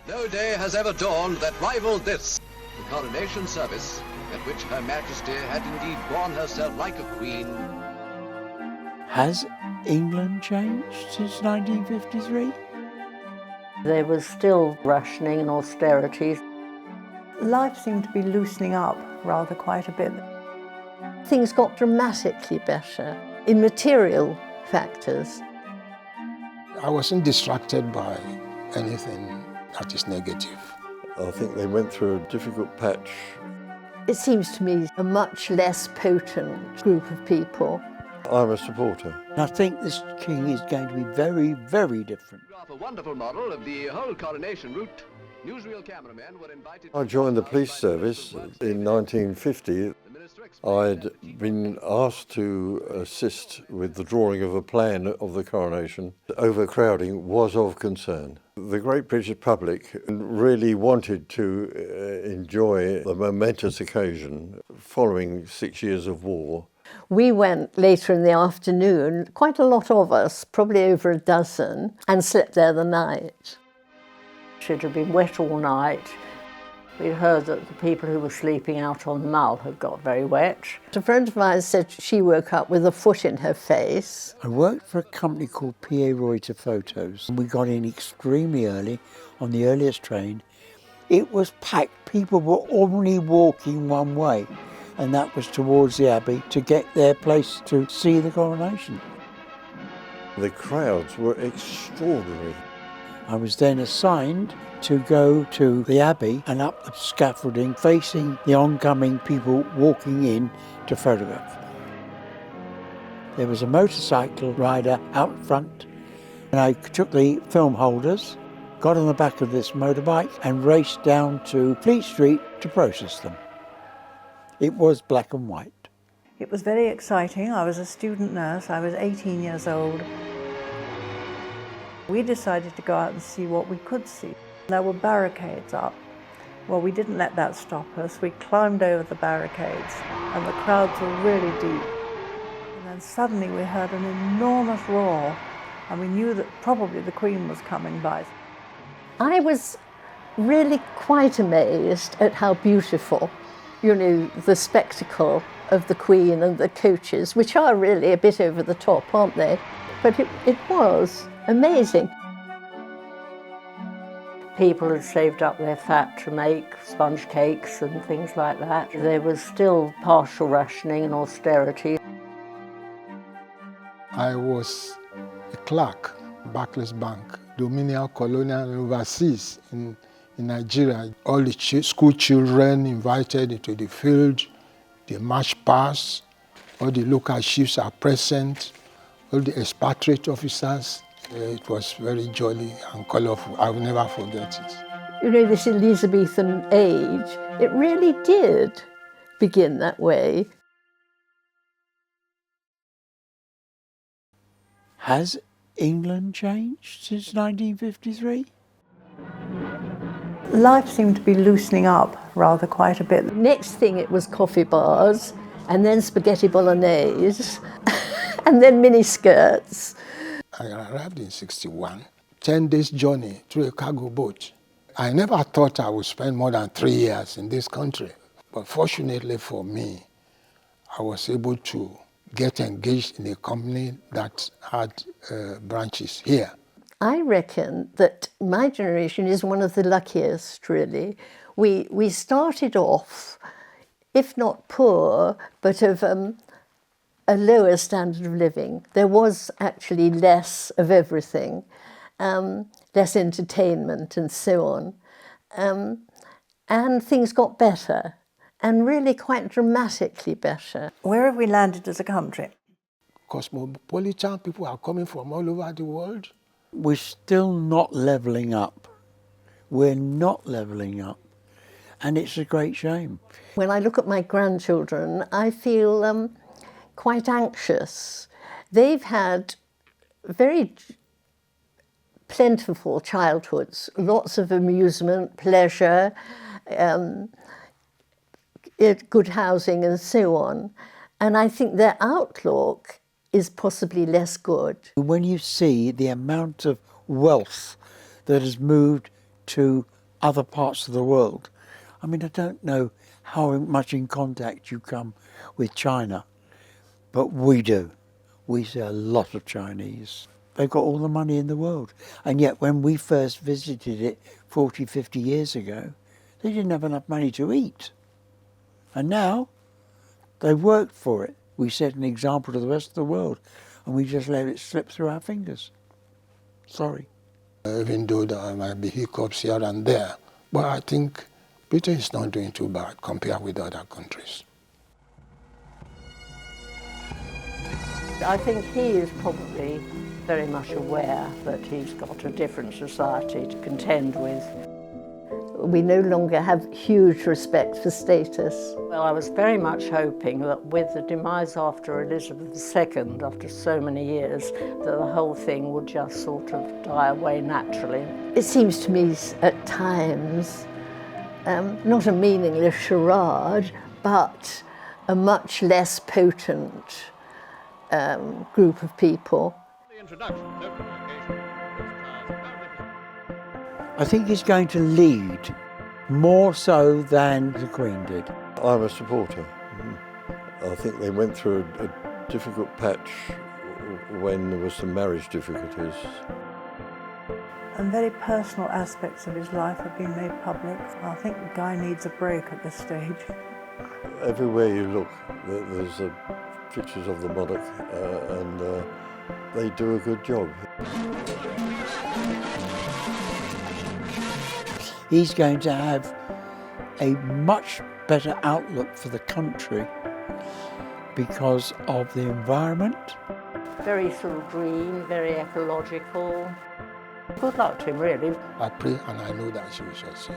No day has ever dawned that rivaled this, the coronation service, at which Her Majesty had indeed borne herself like a queen. Has England changed since 1953? There was still rationing and austerity. Life seemed to be loosening up rather quite a bit. Things got dramatically better in material factors. I wasn't distracted by anything that is negative. I think they went through a difficult patch. It seems to me a much less potent group of people. I'm a supporter. And I think this king is going to be very, very different. A wonderful model of the whole coronation route. Newsreel cameramen were invited. I joined the police service in 1950. I'd been asked to assist with the drawing of a plan of the coronation. Overcrowding was of concern. The great British public really wanted to enjoy the momentous occasion following 6 years of war. We went later in the afternoon, quite a lot of us, probably over a dozen, and slept there the night. It had been wet all night. We'd heard that the people who were sleeping out on the Mall had got very wet. A friend of mine said she woke up with a foot in her face. I worked for a company called PA Reuters Photos, and we got in extremely early on the earliest train. It was packed. People were only walking one way, and that was towards the Abbey to get their place to see the coronation. The crowds were extraordinary. I was then assigned to go to the Abbey and up the scaffolding facing the oncoming people walking in to photograph. There was a motorcycle rider out front, and I took the film holders, got on the back of this motorbike and raced down to Fleet Street to process them. It was black and white. It was very exciting. I was a student nurse. I was 18 years old. We decided to go out and see what we could see. There were barricades up. Well, we didn't let that stop us. We climbed over the barricades, and the crowds were really deep. And then suddenly we heard an enormous roar, and we knew that probably the Queen was coming by. I was really quite amazed at how beautiful, the spectacle of the Queen and the coaches, which are really a bit over the top, aren't they? But it was amazing. People had saved up their fat to make sponge cakes and things like that. There was still partial rationing and austerity. I was a clerk, Barclays Bank, dominial, colonial, and overseas in Nigeria. All the school children invited into the field, the march past, all the local chiefs are present, all the expatriate officers. It was very jolly and colourful. I will never forget it. This Elizabethan age, it really did begin that way. Has England changed since 1953? Life seemed to be loosening up rather quite a bit. Next thing it was coffee bars, and then spaghetti bolognese, and then miniskirts. I arrived in 61, 10 days journey through a cargo boat. I never thought I would spend more than 3 years in this country. But fortunately for me, I was able to get engaged in a company that had branches here. I reckon that my generation is one of the luckiest, really. We started off, if not poor, but of a lower standard of living. There was actually less of everything, less entertainment and so on. And things got better, and really quite dramatically better. Where have we landed as a country? Cosmopolitan people are coming from all over the world. We're still not levelling up. We're not levelling up. And it's a great shame. When I look at my grandchildren, I feel quite anxious. They've had very plentiful childhoods, lots of amusement, pleasure, good housing and so on. And I think their outlook is possibly less good. When you see the amount of wealth that has moved to other parts of the world. I mean, I don't know how much in contact you come with China, but we do. We see a lot of Chinese. They've got all the money in the world. And yet when we first visited it 40, 50 years ago, they didn't have enough money to eat. And now they worked for it. We set an example to the rest of the world, and we just let it slip through our fingers. Sorry. Even though there might be hiccups here and there, but I think Britain is not doing too bad compared with other countries. I think he is probably very much aware that he's got a different society to contend with. We no longer have huge respect for status. Well, I was very much hoping that with the demise after Elizabeth II, after so many years, that the whole thing would just sort of die away naturally. It seems to me at times not a meaningless charade, but a much less potent group of people. I think he's going to lead more so than the Queen did. I'm a supporter. I think they went through a difficult patch when there was some marriage difficulties. And very personal aspects of his life have been made public. I think the guy needs a break at this stage. Everywhere you look, there's pictures of the monarch, and they do a good job. He's going to have a much better outlook for the country because of the environment. Very sort of green, very ecological. Good luck to him, really. I pray and I know that she will succeed.